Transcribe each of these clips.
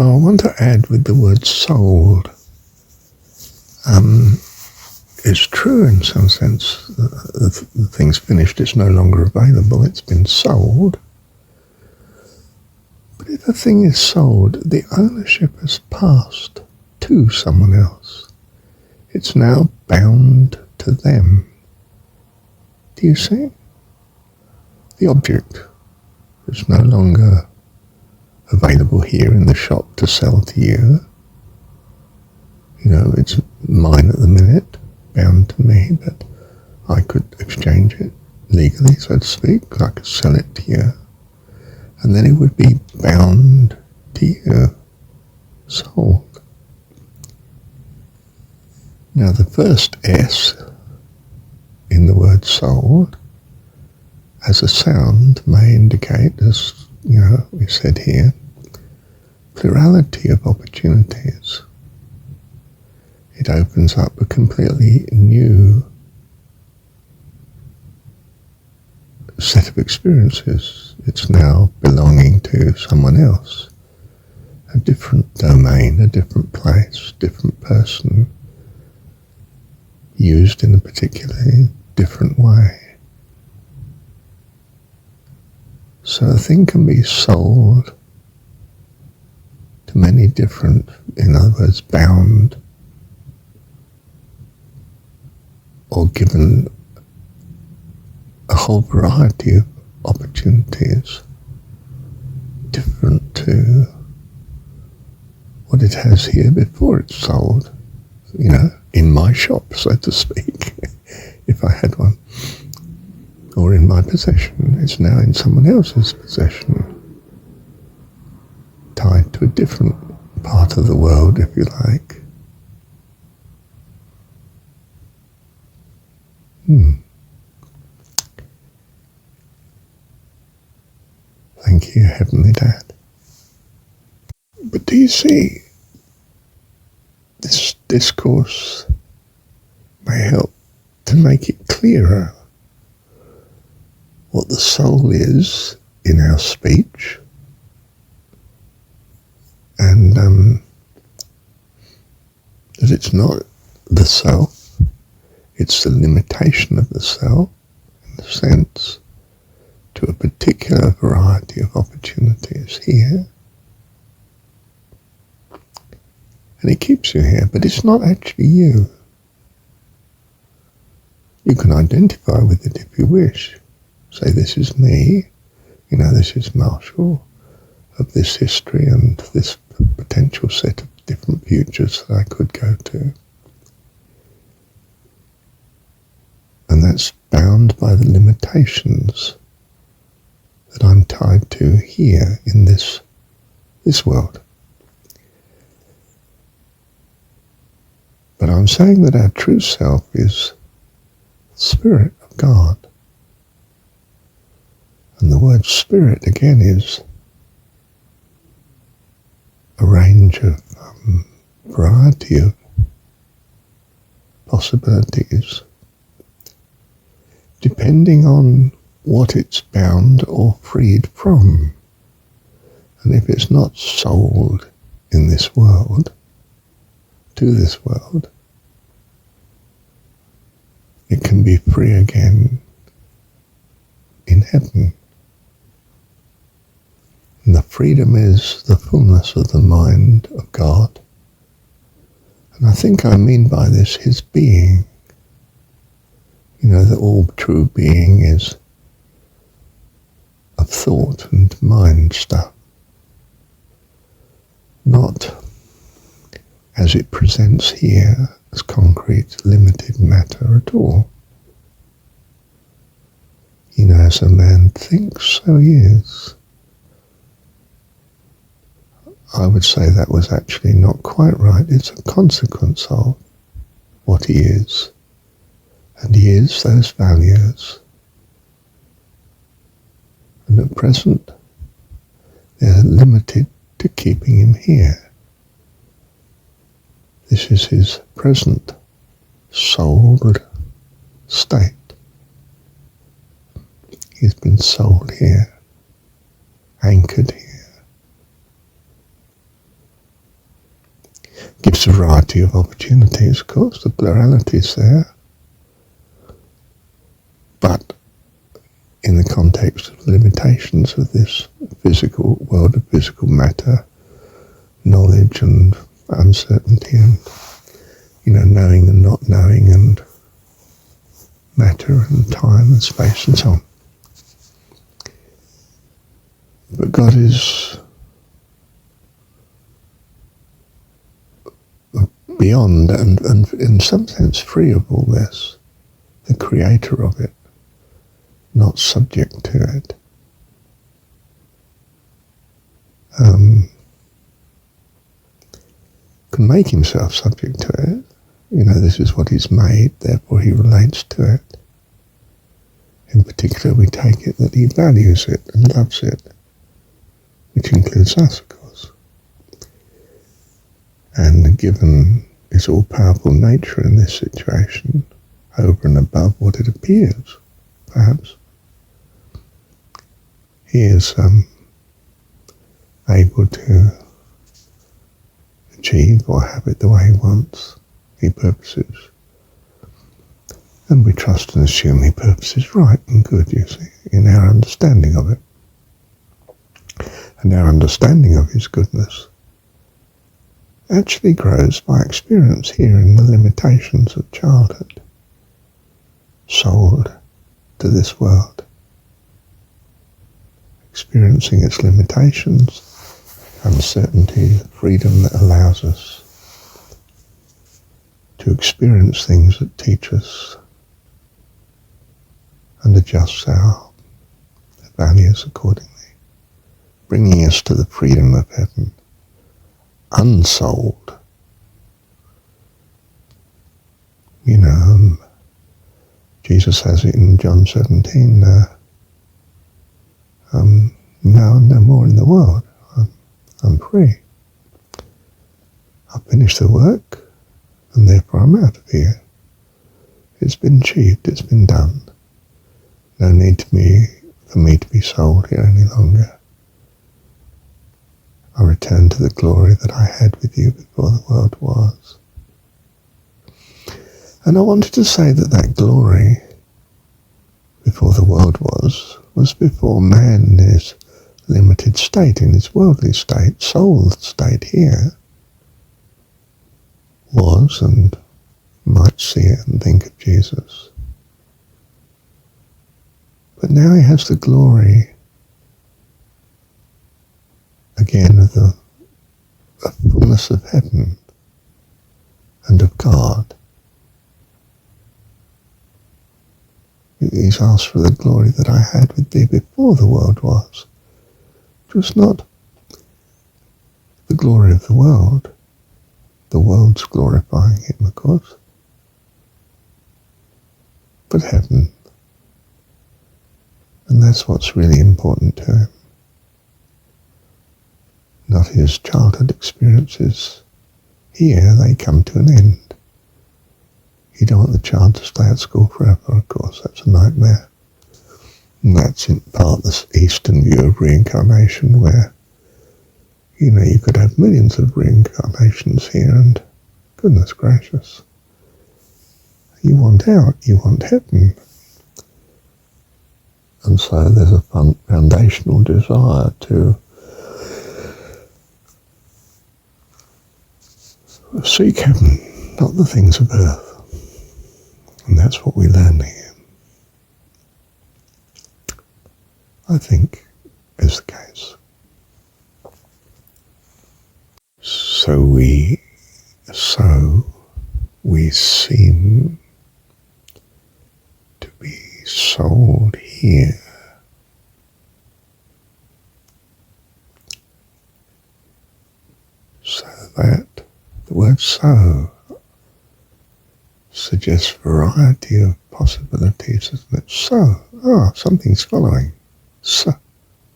I want to add with the word sold. It's true in some sense. The thing's finished. It's no longer available. It's been sold. But if a thing is sold, the ownership has passed to someone else. It's now bound to them. Do you see? The object is no longer available here in the shop to sell to you. You know, it's mine at the minute, bound to me, but I could exchange it legally, so to speak. I could sell it to you. And then it would be bound to you, sold. Now the first S in the word sold, as a sound, may indicate, as you know, we said here, plurality of opportunities. It opens up a completely new set of experiences. It's now belonging to someone else, a different domain, a different place, different person, used in a particularly different way. So a thing can be sold to many different, in other words, bound or given a whole variety of opportunities different to what it has here before it's sold, you know, in my shop, so to speak, if I had one, or in my possession. It's now in someone else's possession, tied to a different part of the world, if you like. Thank you, Heavenly Dad. But do you see, this discourse may help to make it clearer what the soul is in our speech, and that it's not the self, it's the limitation of the self, in the sense to a particular variety of opportunities here. And it keeps you here, but it's not actually you. You can identify with it if you wish. Say, this is me, you know, this is Marshall, of this history and this potential set of different futures that I could go to. And that's bound by the limitations that I'm tied to here in this world. But I'm saying that our true self is the Spirit of God. And the word spirit, again, is a range of variety of possibilities, depending on what it's bound or freed from. And if it's not sold in this world, to this world, it can be free again in heaven. And the freedom is the fullness of the mind of God. And I think I mean by this his being. You know, that all true being is of thought and mind stuff, not as it presents here as concrete, limited matter at all. You know, as a man thinks, so he is. I would say that was actually not quite right. It's a consequence of what he is. And he is those values. And at present, they're limited to keeping him here. This is his present souled state. He's been sold here, anchored here. Gives a variety of opportunities, of course, the plurality is there, but in the context of the limitations of this physical world of physical matter, knowledge and uncertainty and, knowing and not knowing and matter and time and space and so on. But God is beyond and in some sense free of all this, the creator of it, not subject to it. Can make himself subject to it. This is what he's made, therefore he relates to it. In particular, we take it that he values it and loves it, which includes us, of course. And given his all-powerful nature in this situation, over and above what it appears, perhaps, he is able to achieve or have it the way he wants, he purposes. And we trust and assume he purposes right and good, you see, in our understanding of it. And our understanding of his goodness actually grows by experience here in the limitations of childhood, sold to this world, experiencing its limitations, uncertainty, the freedom that allows us to experience things that teach us and adjust our values accordingly, bringing us to the freedom of heaven, unsold. Jesus has it in John 17, now I'm no more in the world. I'm free. I've finished the work, and therefore I'm out of here. It's been achieved, it's been done. No need for me to be sold here any longer. I return to the glory that I had with you before the world was. And I wanted to say that glory before the world was before man in his limited state, in his worldly state, soul state here, was and might see it and think of Jesus. But now he has the glory again of the fullness of heaven and of God. He's asked for the glory that I had with thee before the world was. It was not the glory of the world. The world's glorifying him, of course. But heaven. And that's what's really important to him. Not his childhood experiences. Here they come to an end. You don't want the child to stay at school forever, of course. That's a nightmare. And that's in part this Eastern view of reincarnation where, you could have millions of reincarnations here and goodness gracious. You want out, you want heaven. And so there's a foundational desire to seek heaven, not the things of earth. And that's what we learn here, I think, is the case. So we seem to be sold here. So that the word so suggests variety of possibilities, isn't it? So, something's following. So,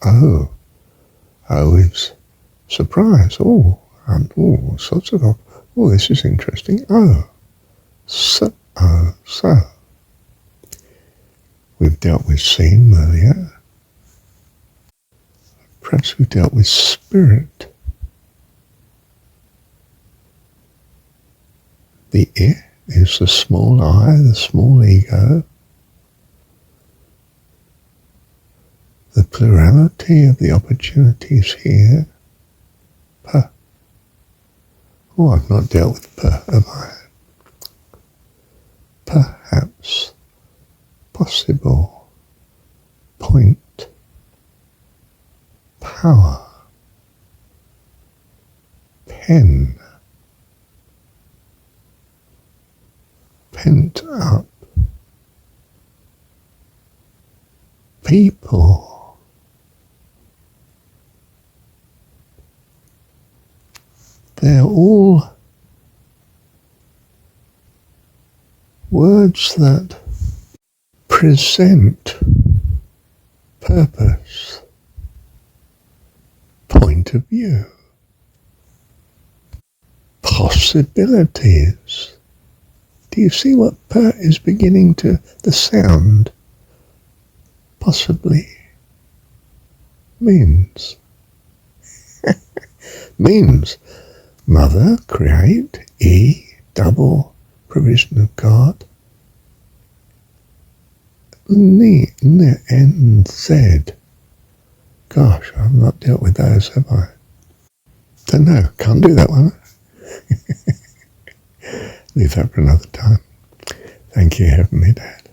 oh is surprise. All sorts of, this is interesting. So. We've dealt with seem earlier. Perhaps we've dealt with spirit. The it is the small I, the small ego. The plurality of the opportunities here. Per. Oh, I've not dealt with per, have I? Perhaps. Possible. Point. Power. Pen. Pent up. People. They're all words that present purpose, point of view, possibilities. Do you see what per is beginning to, the sound, possibly means? Means mother, create, E, double, provision of God. N, Z. Gosh, I've not dealt with those, have I? Don't know, can't do that one. Leave that for another time. Thank you, Heavenly Dad.